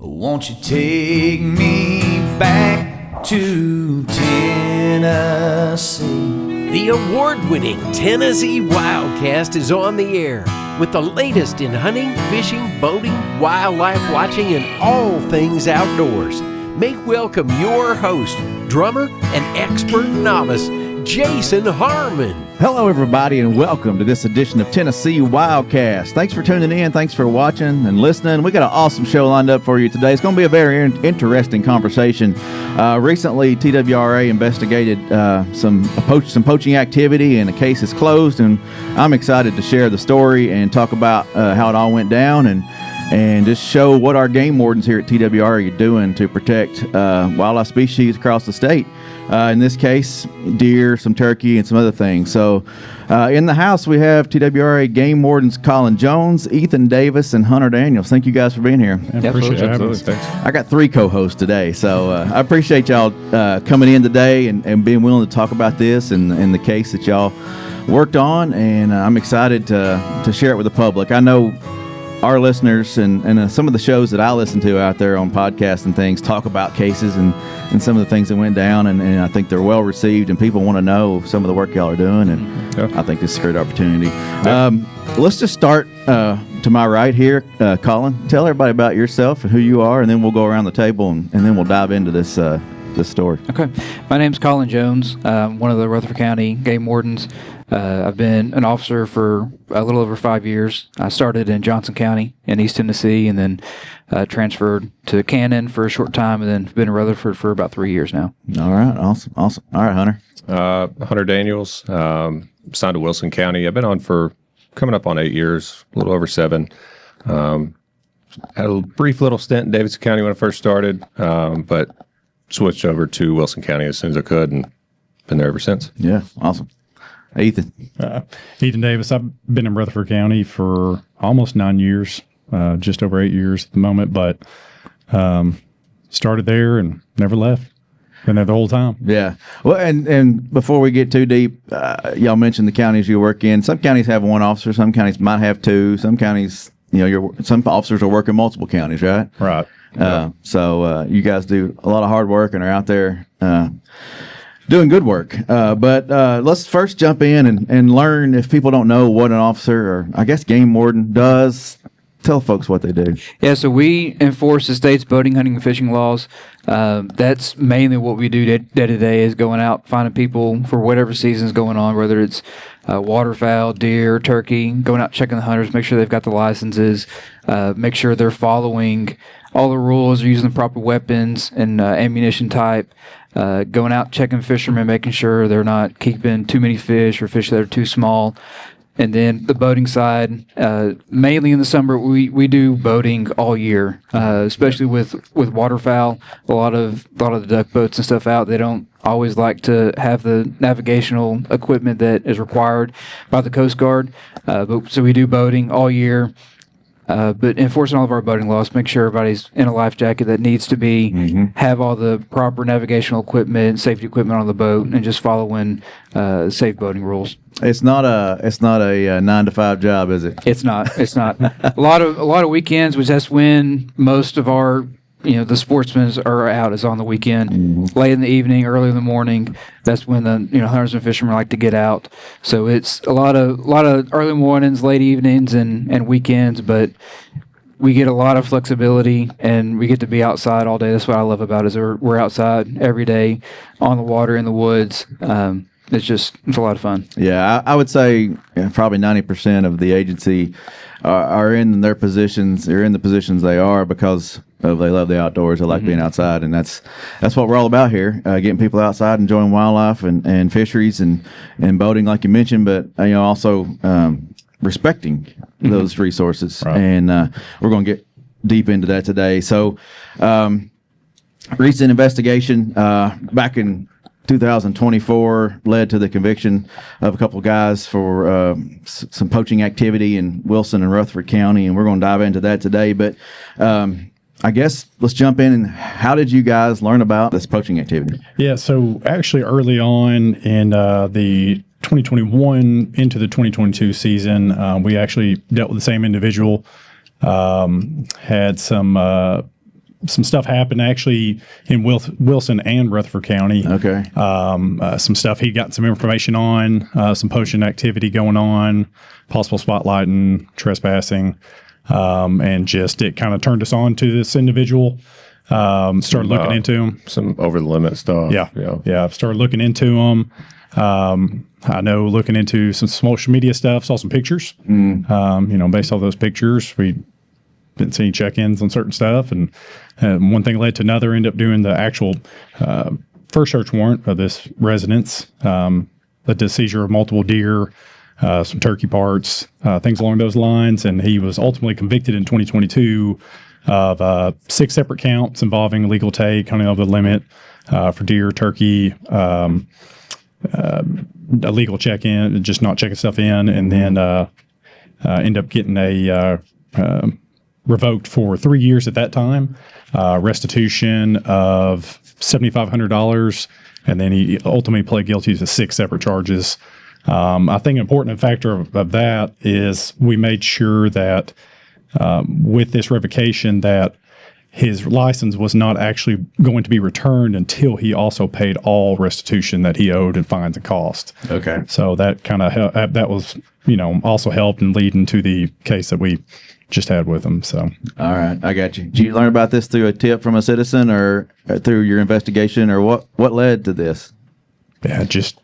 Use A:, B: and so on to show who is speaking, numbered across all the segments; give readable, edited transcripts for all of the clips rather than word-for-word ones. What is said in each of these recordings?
A: Won't you take me back to Tennessee?
B: The award-winning Tennessee WildCast is on the air with the latest in hunting, fishing, boating, wildlife watching, and all things outdoors. Make welcome your host, drummer and expert novice, Jason Harmon.
C: Hello, everybody, and welcome to this edition of Tennessee WildCast. Thanks for tuning in. Thanks for watching and listening. We got an awesome show lined up for you today. It's going to be a very interesting conversation. Recently, TWRA investigated some poaching activity, and the case is closed. And I'm excited to share the story and talk about how it all went down and just show what our game wardens here at TWRA are doing to protect wildlife species across the state. In this case, deer, some turkey, and some other things. So in the house, we have TWRA game wardens Colin Jones, Ethan Davis, and Hunter Daniels. Thank you guys for being here.
D: I appreciate you having us. Thanks.
C: I got 3 co-hosts today, so I appreciate y'all coming in today and being willing to talk about this and the case that y'all worked on, and I'm excited to share it with the public. I know our listeners and some of the shows that I listen to out there on podcasts and things talk about cases and some of the things that went down, and I think they're well received, and people want to know some of the work y'all are doing, and I think this is a great opportunity. Let's just start to my right here. Colin, tell everybody about yourself and who you are, and then we'll go around the table, and then we'll dive into this story.
E: Okay. My name's Colin Jones. I'm one of the Rutherford County game wardens. I've been an officer for a little over 5 years. I started in Johnson County in East Tennessee, and then transferred to Cannon for a short time, and then been in Rutherford for about 3 years now.
C: All right. Awesome. All right, Hunter.
D: Hunter Daniels, signed to Wilson County. I've been on for coming up on 8 years, a little over 7. Had a brief little stint in Davidson County when I first started, but switched over to Wilson County as soon as I could, and been there ever since.
C: Yeah, awesome. Ethan.
F: Ethan Davis. I've been in Rutherford County for almost 9 years, just over 8 years at the moment, but started there and never left. Been there the whole time.
C: Yeah. Well, and before we get too deep, y'all mentioned the counties you work in. Some counties have 1 officer. Some counties might have 2. Some counties, some officers are working multiple counties, right?
F: Right.
C: So you guys do a lot of hard work and are out there doing good work. But let's first jump in and learn, if people don't know what an officer, or I guess game warden, does. Tell folks what they do.
E: Yeah, so we enforce the state's boating, hunting, and fishing laws. That's mainly what we do day to day, is going out, finding people for whatever season's going on, whether it's waterfowl, deer, turkey, going out checking the hunters, make sure they've got the licenses, make sure they're following all the rules, are using the proper weapons and ammunition type, going out checking fishermen, making sure they're not keeping too many fish or fish that are too small. And then the boating side, mainly in the summer, we do boating all year, especially with waterfowl. A lot of the duck boats and stuff out, they don't always like to have the navigational equipment that is required by the Coast Guard. So we do boating all year. But enforcing all of our boating laws, make sure everybody's in a life jacket that needs to be, have all the proper navigational equipment, safety equipment on the boat, and just following safe boating rules.
C: It's not a 9-to-5 job, is it?
E: It's not. a lot of weekends, which that's when most of our the sportsmen are out, is on the weekend, late in the evening, early in the morning. That's when the hunters and fishermen like to get out. So it's a lot of early mornings, late evenings, and weekends. But we get a lot of flexibility, and we get to be outside all day. That's what I love about it, is we're outside every day, on the water, in the woods. It's a lot of fun.
C: Yeah, I would say probably 90% of the agency are in their positions. They're in the positions they are because they love the outdoors. They like being outside, and that's what we're all about here. Getting people outside, enjoying wildlife and fisheries and boating, like you mentioned, but also respecting those resources. Right. And we're going to get deep into that today. So, recent investigation back in 2024 led to the conviction of a couple of guys for some poaching activity in Wilson and Rutherford County, and we're going to dive into that today. But I guess let's jump in. And how did you guys learn about this poaching activity?
F: Yeah, so actually early on in the 2021 into the 2022 season, we actually dealt with the same individual, had some some stuff happened actually in Wilson and Rutherford County.
C: Okay.
F: Some stuff he'd gotten some information on, some poaching activity going on, possible spotlighting, trespassing, and just it kind of turned us on to this individual. Started looking into him.
D: Some over the limit stuff.
F: Yeah. I've started looking into him. I know looking into some social media stuff, saw some pictures. Based off those pictures, we didn't see any check-ins on certain stuff. And one thing led to another, ended up doing the actual first search warrant of this residence, the seizure of multiple deer, some turkey parts, things along those lines. And he was ultimately convicted in 2022 of 6 separate counts involving illegal take, hunting over the limit for deer, turkey, illegal check-in, just not checking stuff in, and then end up getting a revoked for 3 years at that time, restitution of $7,500, and then he ultimately pled guilty to 6 separate charges. I think an important factor of that is we made sure that with this revocation that his license was not actually going to be returned until he also paid all restitution that he owed and fines and costs.
C: Okay.
F: So that kind of that was also helped in leading to the case that we just had with him. So
C: all right, I got you. Did you learn about this through a tip from a citizen or through your investigation, or what led to this?
F: Yeah, just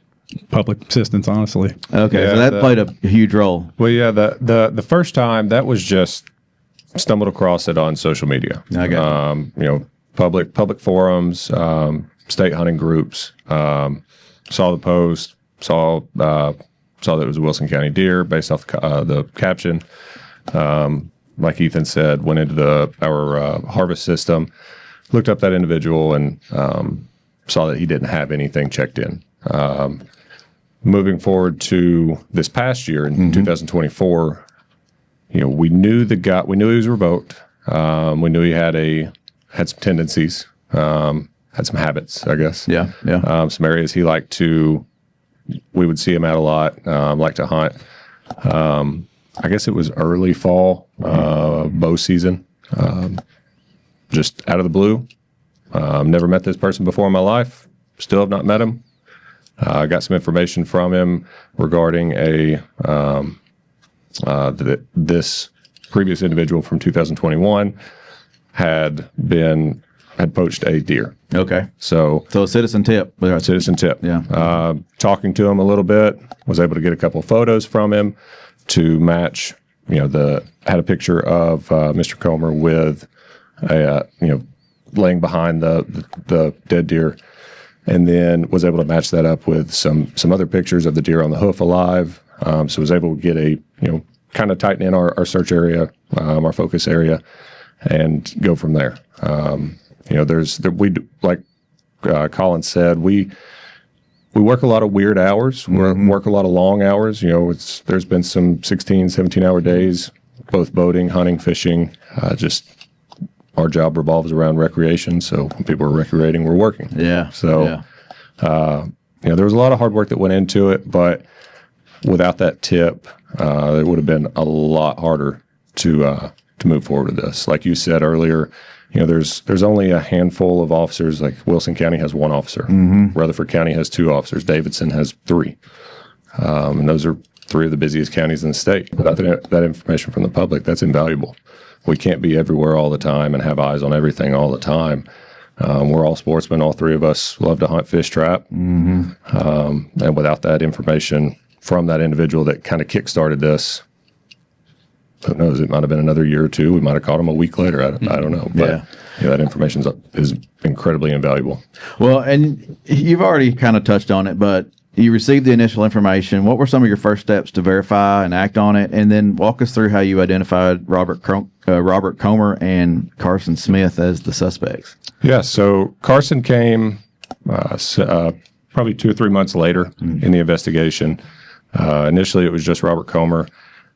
F: public assistance, honestly.
C: Okay, so that played a huge role.
D: Well, yeah, the first time that was just stumbled across it on social media.
C: I got you.
D: Public forums, state hunting groups. Saw the post, saw that it was a Wilson County deer based off the caption. Like Ethan said, went into our harvest system, looked up that individual, and saw that he didn't have anything checked in. Moving forward to this past year in 2024, we knew the guy. We knew he was revoked. We knew he had some tendencies, had some habits, I guess.
C: Yeah.
D: Some areas he liked to. We would see him at a lot. Liked to hunt. I guess it was early fall, bow season. Just out of the blue. Never met this person before in my life. Still have not met him. I got some information from him regarding this previous individual from 2021 had poached a deer.
C: Okay.
D: So
C: a citizen tip.
D: Citizen tip.
C: Yeah.
D: Talking to him a little bit, was able to get a couple of photos from him to match. Had a picture of Mr. Comer with laying behind the dead deer, and then was able to match that up with some other pictures of the deer on the hoof alive. So was able to get a kind of tighten in our search area, our focus area, and go from there. Colin said, we work a lot of weird hours. We work a lot of long hours. There's been some 16, 17-hour days, both boating, hunting, fishing. Just our job revolves around recreation. So when people are recreating, we're working.
C: Yeah.
D: So, there was a lot of hard work that went into it, but without that tip, it would have been a lot harder to move forward with this. Like you said earlier, there's only a handful of officers. Like Wilson County has 1 officer. Rutherford County has 2 officers. Davidson has 3. And those are 3 of the busiest counties in the state. Without that information from the public, that's invaluable. We can't be everywhere all the time and have eyes on everything all the time. We're all sportsmen. All 3 of us love to hunt, fish, trap. And without that information from that individual that kind of kickstarted this, who knows? It might have been another year or 2. We might have caught him a week later. I don't know. But that information is incredibly invaluable.
C: Well, and you've already kind of touched on it, but you received the initial information. What were some of your first steps to verify and act on it? And then walk us through how you identified Robert Comer and Carson Smith as the suspects.
D: Yeah, so Carson came probably 2 or 3 months later in the investigation. Initially, it was just Robert Comer.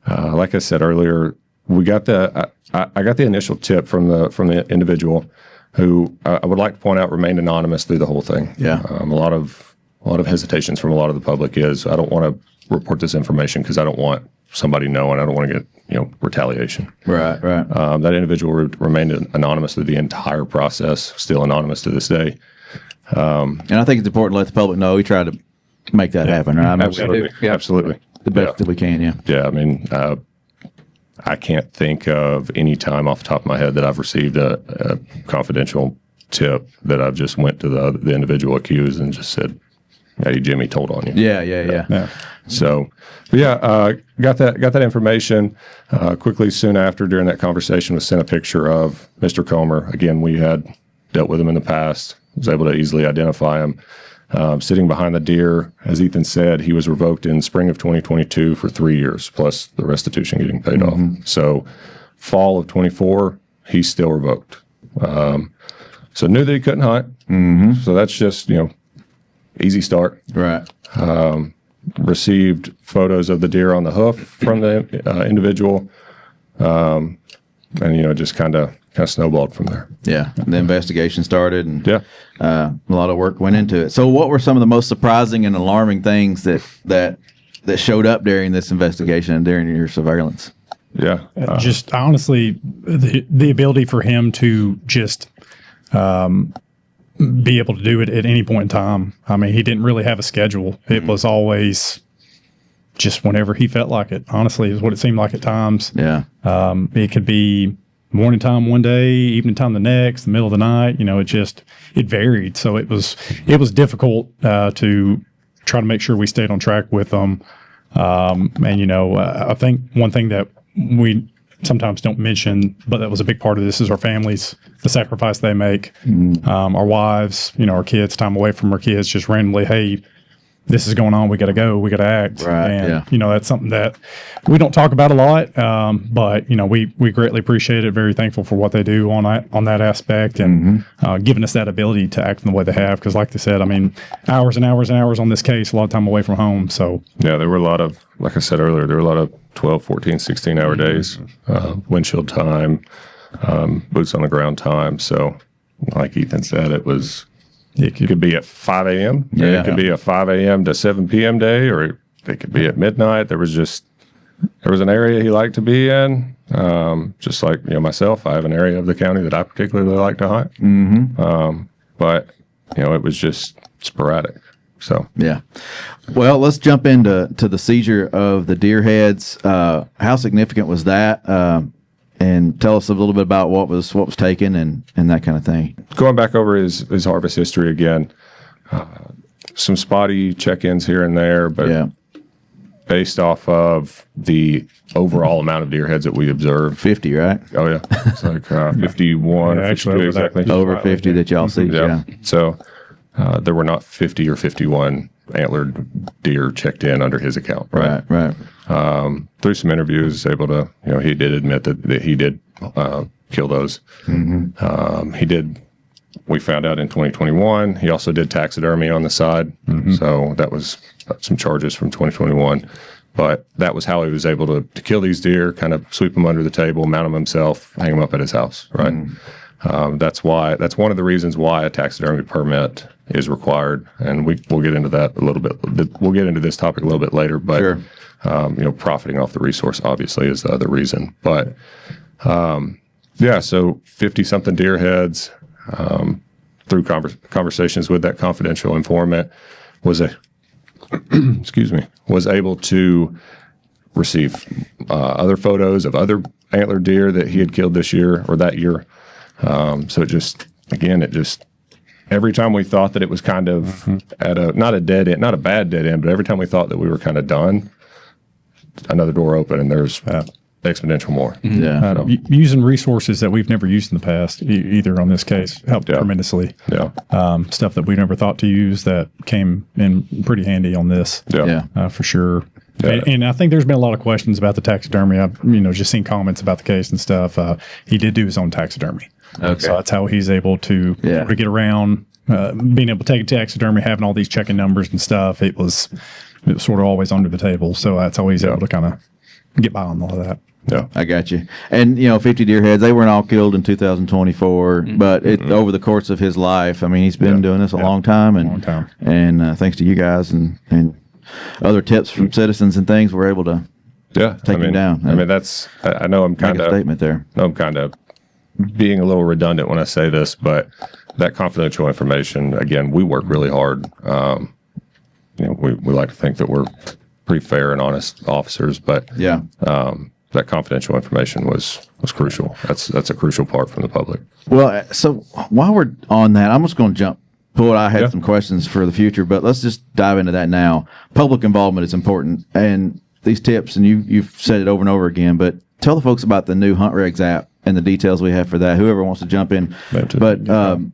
D: Like I said earlier, we got I got the initial tip from the individual who I would like to point out remained anonymous through the whole thing.
C: Yeah,
D: a lot of hesitations from a lot of the public is I don't want to report this information because I don't want somebody knowing. I don't want to get, retaliation.
C: Right.
D: That individual remained anonymous through the entire process, still anonymous to this day.
C: And I think it's important to let the public know we try to make that happen, right? I mean,
D: Absolutely.
E: Yeah.
D: Absolutely.
C: the best that we can, yeah.
D: Yeah, I mean, I can't think of any time off the top of my head that I've received a confidential tip that I've just went to the individual accused and just said, "Hey, Jimmy told on you."
C: Yeah.
D: So, but yeah, got that information quickly. Soon after, during that conversation, was sent a picture of Mr. Comer. Again, we had dealt with him in the past. Was able to easily identify him. Sitting behind the deer, as Ethan said, he was revoked in spring of 2022 for 3 years, plus the restitution getting paid off. So, fall of 24, he's still revoked. So knew that he couldn't hunt. So that's just easy start.
C: Right.
D: Received photos of the deer on the hoof from the individual, and just kind of snowballed from there.
C: Yeah. The investigation started, and
D: Yeah.
C: a lot of work went into it. So, what were some of the most surprising and alarming things that showed up during this investigation and during your surveillance?
D: Yeah.
F: Just honestly, the ability for him to just be able to do it at any point in time. I mean, he didn't really have a schedule. It was always just whenever he felt like it, honestly, is what it seemed like at times.
C: Yeah.
F: It could be morning time one day, evening time the next, the middle of the night. It varied. So it was difficult to try to make sure we stayed on track with them. I think one thing that we sometimes don't mention, but that was a big part of this, is our families, the sacrifice they make, our wives, our kids, time away from our kids, just randomly, hey, this is going on, we got to go, we got to act.
C: Right,
F: and, that's something that we don't talk about a lot, but, we greatly appreciate it, very thankful for what they do on that aspect, and giving us that ability to act in the way they have. Because like they said, I mean, hours and hours and hours on this case, a lot of time away from home. So
D: Yeah, there were a lot of, like I said earlier, there were a lot of 12, 14, 16-hour days, windshield time, boots on the ground time. So like Ethan said, it could be at 5 a.m.
C: Yeah.
D: It could be a 5 a.m. to 7 p.m. day, or it could be at midnight. There was an area he liked to be in. Just like myself, I have an area of the county that I particularly like to hunt. But it was just sporadic. So
C: Yeah. Well, let's jump into the seizure of the deer heads. How significant was that? And tell us a little bit about what was taken and that kind of thing.
D: going back over his harvest history again, some spotty check-ins here and there, but
C: Yeah.
D: based off of the overall amount of deer heads that we observed.
C: 50, right?
D: Oh yeah, it's like 51,
F: Yeah, actually
D: 52
F: over that.
D: exactly.
C: Over 50 that y'all see. Yeah.
D: So there were not 50 or 51 antlered deer checked in under his account. Right.
C: Right.
D: Through some interviews, able to, he did admit that he did kill those. We found out in 2021, he also did taxidermy on the side. So that was some charges from 2021. But that was how he was able to kill these deer, kind of sweep them under the table, mount them himself, hang them up at his house. Right. That's one of the reasons why a taxidermy permit is required. And we'll get into that a little bit. We'll get into this topic a little bit later, but
C: Sure.
D: Profiting off the resource obviously is the other reason. But so 50 something deer heads, through conversations with that confidential informant was able to receive other photos of other antler deer that he had killed this year or that year. So every time we thought that it was kind of at not a dead end, not a bad dead end, but every time we thought that we were kind of done, another door open and there's exponential more.
C: Yeah.
F: using resources that we've never used in the past, either on this case, helped tremendously.
D: Yeah.
F: Stuff that we never thought to use that came in pretty handy on this.
C: Yeah.
F: For sure.
D: Yeah.
F: And I think there's been a lot of questions about the taxidermy. I've just seen comments about the case and stuff. He did do his own taxidermy.
C: Okay.
F: So that's how he's able to get around, being able to take a taxidermy, having all these checking numbers and stuff. It was sort of always under the table. So that's how he's able to kind of get by on all of that.
D: Yeah.
C: I got you. And 50 deer heads, they weren't all killed in 2024, but over the course of his life, I mean, he's been doing this a long time, and thanks to you guys and other tips from citizens and things, we're able to take him down.
D: I mean, that's, I know I'm
C: Make
D: kind
C: a
D: of,
C: statement there.
D: I'm kind of being a little redundant when I say this, but that confidential information, again, we work really hard. We like to think that we're pretty fair and honest officers, but
C: Yeah.
D: that confidential information was crucial. That's a crucial part from the public.
C: Well, so while we're on that, I'm just going to jump. Boy, I had some questions for the future, but let's just dive into that now. Public involvement is important, and these tips, and you've said it over and over again, but tell the folks about the new HuntRegs app and the details we have for that. Whoever wants to jump in, but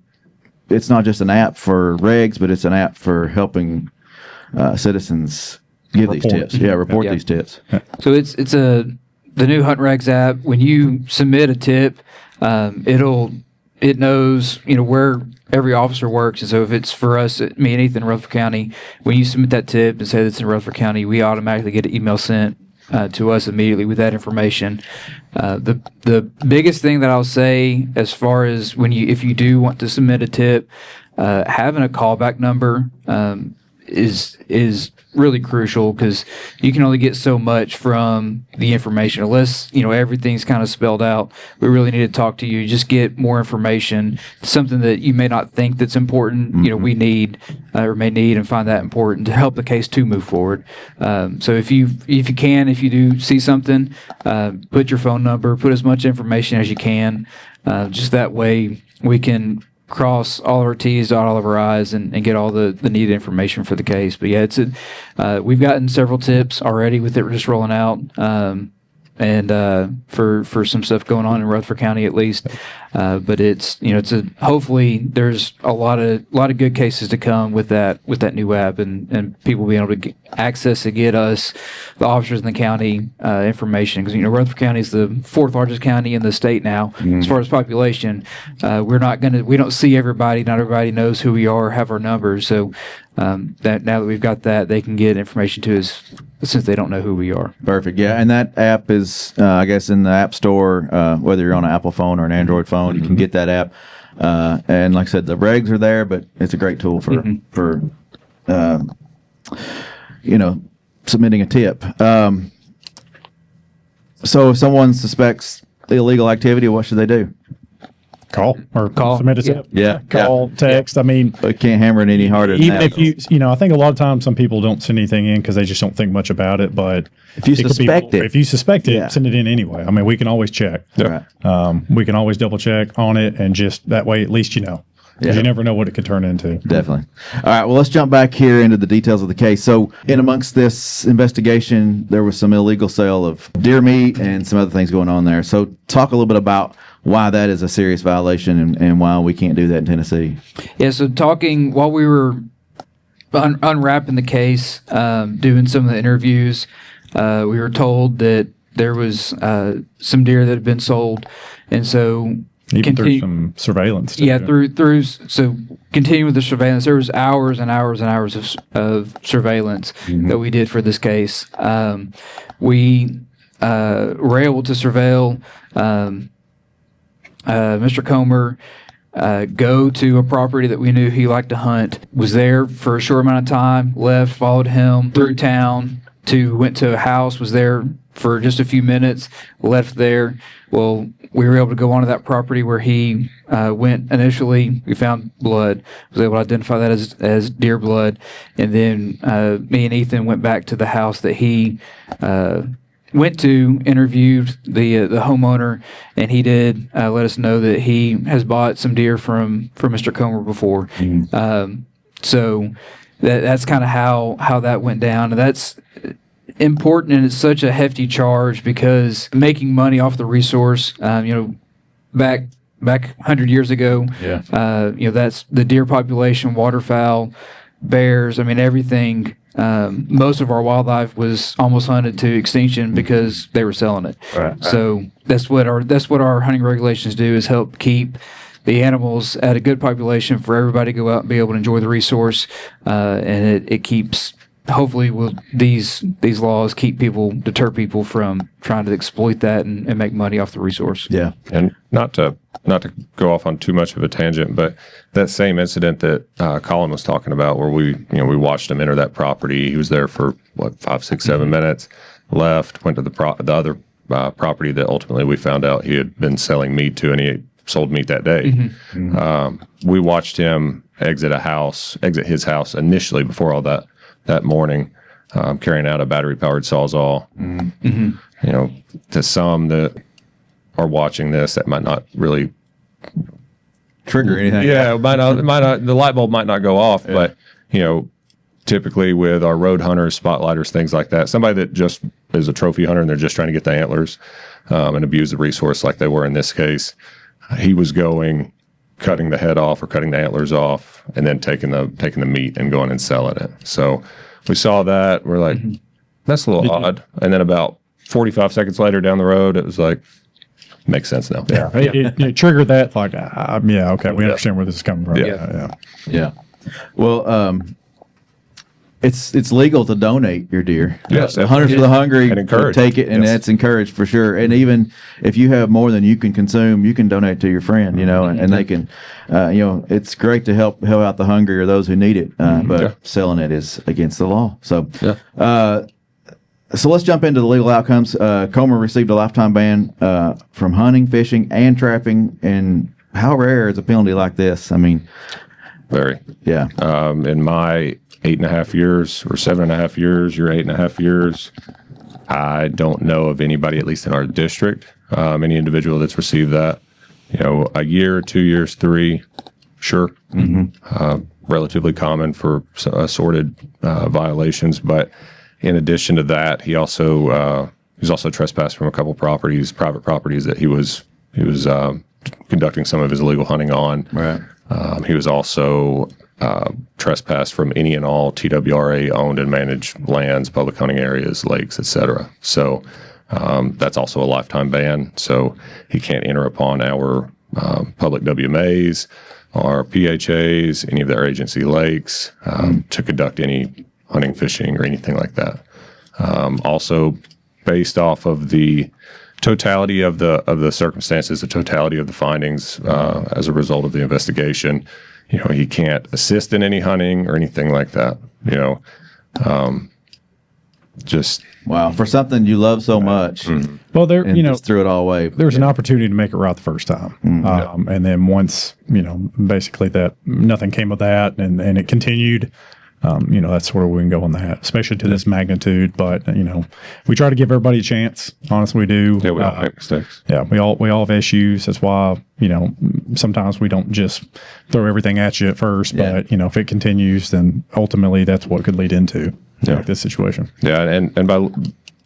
C: it's not just an app for regs, but it's an app for helping citizens give these tips. Yeah, report these tips.
E: So it's the new HuntRegs app. When you submit a tip, it knows where every officer works, and so if it's for us, me and Ethan in Rutherford County, when you submit that tip and say it's in Rutherford County, we automatically get an email sent to us immediately with that information. The biggest thing that I'll say, as far as if you do want to submit a tip, having a callback number is really crucial, because you can only get so much from the information unless everything's kind of spelled out. We really need to talk to you, just get more information, something that you may not think that's important. We need or may need and find that important to help the case to move forward. So if you do see something, put your phone number, put as much information as you can, just that way we can cross all of our T's, dot all of our I's, and get all the needed information for the case. But yeah, we've gotten several tips already with it just rolling out, and for some stuff going on in Rutherford County at least. But it's hopefully there's a lot of good cases to come with that new app, and people being able to get access to get us, the officers in the county, information, because Rutherford County is the 4th largest county in the state now as far as population. We don't see everybody. Not everybody knows who we are, have our numbers. So that now that we've got that, they can get information to us since they don't know who we are.
C: Perfect. Yeah, and that app is, I guess, in the App Store. Whether you're on an Apple phone or an Android phone, you can get that app. And like I said, the regs are there, but it's a great tool for submitting a tip. So if someone suspects illegal activity, what should they do?
F: Call. Submit a tip.
C: Yeah.
F: Call, text. I mean,
C: I can't hammer it any harder than
F: even
C: that.
F: if I think a lot of times some people don't send anything in because they just don't think much about it. But
C: if you suspect it,
F: send it in anyway. I mean, we can always check.
C: Right.
F: We can always double check on it, and just that way, at least you know. Because you never know what it could turn into.
C: Definitely. All right, well, let's jump back here into the details of the case. So in amongst this investigation, there was some illegal sale of deer meat and some other things going on there. So talk a little bit about why that is a serious violation and why we can't do that in Tennessee.
E: Yeah, so talking while we were unwrapping the case, doing some of the interviews, we were told that there was some deer that had been sold, and so
F: even through some surveillance.
E: Yeah, through so continuing with the surveillance, there was hours and hours and hours of surveillance that we did for this case. We were able to surveil Mr. Comer go to a property that we knew he liked to hunt, was there for a short amount of time, left, followed him through town, went to a house, was there for just a few minutes, left there. Well, we were able to go onto that property where he went initially. We found blood, was able to identify that as deer blood, and then me and Ethan went back to the house that he went to, interviewed the homeowner, and he did let us know that he has bought some deer from Mr. Comer before. So that's kind of how that went down, and that's important, and it's such a hefty charge because making money off the resource, back 100 years ago, that's the deer population, waterfowl, bears. I mean, everything. Most of our wildlife was almost hunted to extinction because they were selling it. Right. So that's what our hunting regulations do, is help keep the animals at a good population for everybody to go out and be able to enjoy the resource, and it keeps. Hopefully, these laws deter people from trying to exploit that and make money off the resource.
C: Yeah,
D: and not to go off on too much of a tangent, but that same incident that Colin was talking about, where we watched him enter that property, he was there for 5, 6, 7 minutes. left, went to the other property that ultimately we found out he had been selling meat to, and he sold meat that day. We watched him exit his house initially before all that morning, carrying out a battery-powered Sawzall. You know, to some that are watching this, that might not really
C: Trigger anything.
D: Yeah, it might not. The light bulb might not go off, but you know, typically with our road hunters, spotlighters, things like that, somebody that just is a trophy hunter and they're just trying to get the antlers and abuse the resource like they were in this case, he was cutting the head off or cutting the antlers off, and then taking the meat and going and selling it. So we saw that. We're like, that's a little odd. And then about 45 seconds later down the road, it was like, makes sense now.
F: Yeah, it triggered that. Like, yeah, okay, we understand where this is coming from.
C: Yeah. Well, it's legal to donate your deer.
D: Yes,
C: Hunters for the Hungry
D: and encourage.
C: Take it, and that's encouraged for sure. And even if you have more than you can consume, you can donate to your friend. You know, and they can. You know, it's great to help out the hungry or those who need it. But selling it is against the law. So. So let's jump into the legal outcomes. Comer received a lifetime ban from hunting, fishing, and trapping. And how rare is a penalty like this? I mean,
D: very.
C: Yeah.
D: In my 8.5 years or 7.5 years, your 8.5 years, I don't know of anybody, at least in our district, any individual that's received that. You know, a year, 2 years, 3, sure. Relatively common for assorted violations, but in addition to that, he was also trespassed from a couple properties, private properties that he was conducting some of his illegal hunting on.
C: Right.
D: He was also trespassed from any and all TWRA owned and managed lands, public hunting areas, lakes, etc. So that's also a lifetime ban. So he can't enter upon our public WMAs, our PHAs, any of their agency lakes to conduct any hunting, fishing, or anything like that. Also, based off of the totality of the circumstances, the totality of the findings as a result of the investigation, you know, he can't assist in any hunting or anything like that. You know, just
C: wow, for something you love so much.
F: Well, there,
C: and just threw it all away.
F: There's an opportunity to make it right the first time, and then once, you know, basically that nothing came of that, and it continued. You know, that's where we can go on that, especially to this magnitude. But you know, we try to give everybody a chance. Honestly, we do.
D: Yeah, we all make mistakes.
F: Yeah, we all have issues. That's why, you know, sometimes we don't just throw everything at you at first. But you know, if it continues, then ultimately that's what could lead into like this situation.
D: Yeah, and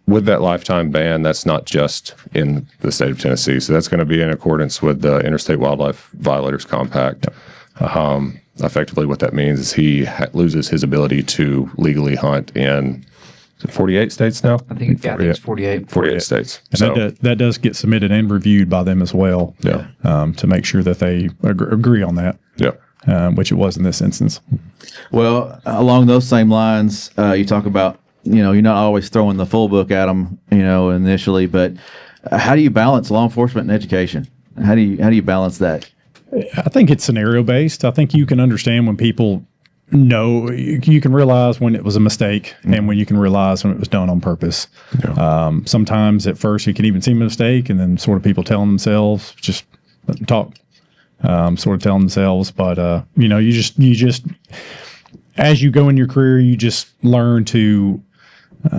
D: with that lifetime ban, that's not just in the state of Tennessee. So that's going to be in accordance with the Interstate Wildlife Violators Compact. Effectively, what that means is he loses his ability to legally hunt in 48 states now?
E: I think it's 48.
D: 48 states.
F: And
D: So
F: that does get submitted and reviewed by them as well.
D: Yeah.
F: To make sure that they agree on that.
D: yeah.
F: Which it was in this instance.
C: Well, along those same lines, you talk about, you know, you're not always throwing the full book at them, you know, initially, but how do you balance law enforcement and education? How do you balance that?
F: I think it's scenario based. I think you can understand when people know, you can realize when it was a mistake and when you can realize when it was done on purpose.
D: Yeah.
F: Sometimes at first it can even seem a mistake, and then sort of people telling themselves, just let them talk, sort of telling themselves. But, you know, you just, as you go in your career, you just learn to,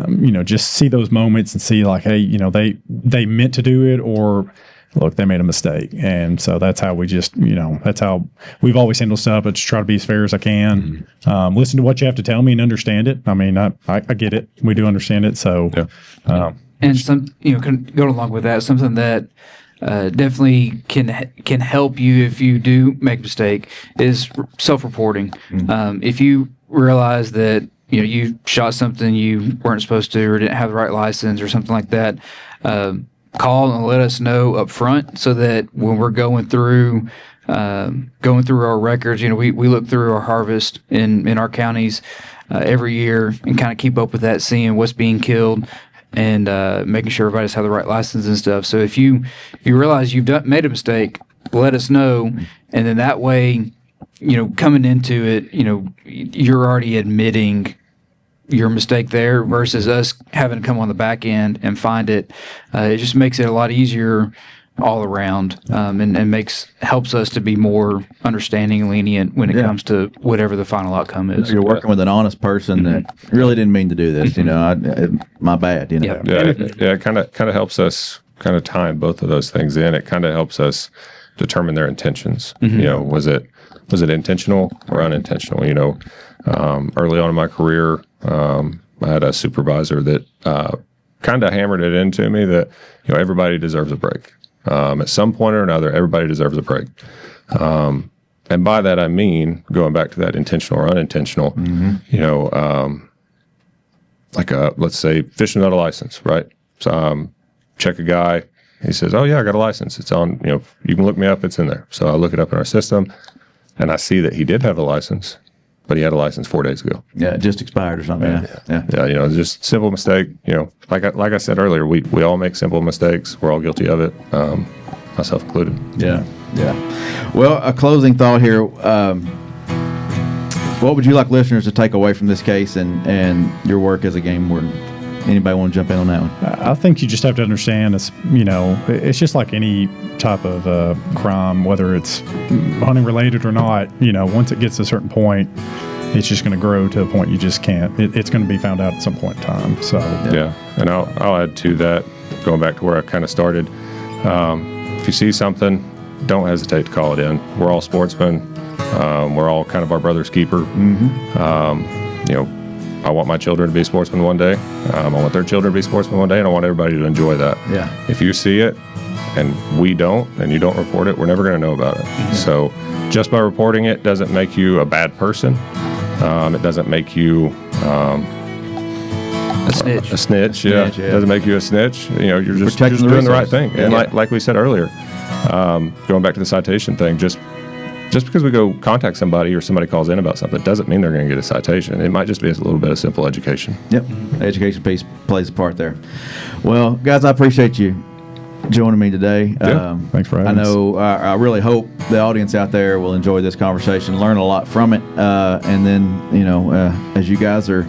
F: you know, just see those moments and see like, hey, you know, they meant to do it, or look, they made a mistake. And so that's how we just, you know, that's how we've always handled stuff. But just try to be as fair as I can. Listen to what you have to tell me and understand it. I mean, I get it. We do understand it. So,
E: And some, you know, going along with that, something that definitely can help you if you do make a mistake is self-reporting. If you realize that, you know, you shot something you weren't supposed to, or didn't have the right license or something like that, call and let us know up front, so that when we're going through our records, you know, we look through our harvest in our counties every year and kind of keep up with that, seeing what's being killed and making sure everybody's have the right license and stuff. So if you realize you've made a mistake, let us know, and then that way, you know, coming into it, you know, you're already admitting your mistake there versus us having to come on the back end and find it. It just makes it a lot easier all around, and helps us to be more understanding and lenient when it comes to whatever the final outcome is.
C: You're working with an honest person that really didn't mean to do this. You know, my bad. You know.
D: It kind of helps us kind of time both of those things in. It kind of helps us determine their intentions. You know, was it intentional or unintentional? You know, early on in my career, I had a supervisor that kind of hammered it into me that, you know, everybody deserves a break. At some point or another, everybody deserves a break. And by that, I mean, going back to that intentional or unintentional, you know, like let's say fishing without a license, right? So check a guy. He says, oh, yeah, I got a license. It's on, you know, you can look me up. It's in there. So I look it up in our system, and I see that he did have a license, but he had a license 4 days ago.
C: Yeah, it just expired or something.
D: Yeah, you know, just simple mistake. You know, like I said earlier, we all make simple mistakes. We're all guilty of it, myself included.
C: Yeah. Well, a closing thought here. What would you like listeners to take away from this case and your work as a game warden? Anybody want to jump in on that one?
F: I think you just have to understand, it's, you know, it's just like any type of crime, whether it's hunting related or not. You know, once it gets to a certain point, it's just going to grow to a point you just can't. It's going to be found out at some point in time. So
D: yeah, and I'll add to that, going back to where I kind of started. If you see something, don't hesitate to call it in. We're all sportsmen. We're all kind of our brother's keeper. You know, I want my children to be sportsmen one day. I want their children to be sportsmen one day, and I want everybody to enjoy that. Yeah. If you see it and we don't, and you don't report it, we're never going to know about it. So just by reporting it doesn't make you a bad person. It doesn't make you
E: a snitch.
D: A snitch, yeah. It doesn't make you a snitch. You know, you're just doing the right thing. And like we said earlier, going back to the citation thing, just because we go contact somebody or somebody calls in about something doesn't mean they're going to get a citation. It might just be a little bit of simple education.
C: Yep. The education piece plays a part there. Well, guys, I appreciate you joining me today.
F: Thanks for having us.
C: I know, I really hope the audience out there will enjoy this conversation, learn a lot from it, and then, you know, as you guys are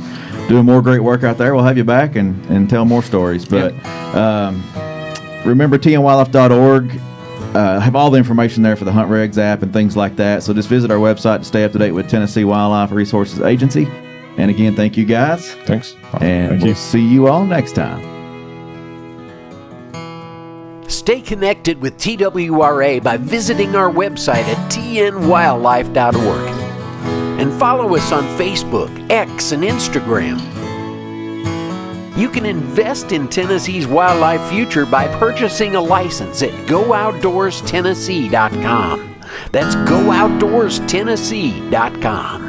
C: doing more great work out there, we'll have you back and tell more stories. But remember, tnwildlife.org. Have all the information there for the HuntRegs app and things like that. So just visit our website to stay up to date with Tennessee Wildlife Resources Agency. And again, thank you guys.
D: Thanks.
C: And we'll see you all next time.
B: Stay connected with TWRA by visiting our website at tnwildlife.org. And follow us on Facebook, X, and Instagram. You can invest in Tennessee's wildlife future by purchasing a license at GoOutdoorsTennessee.com. That's GoOutdoorsTennessee.com.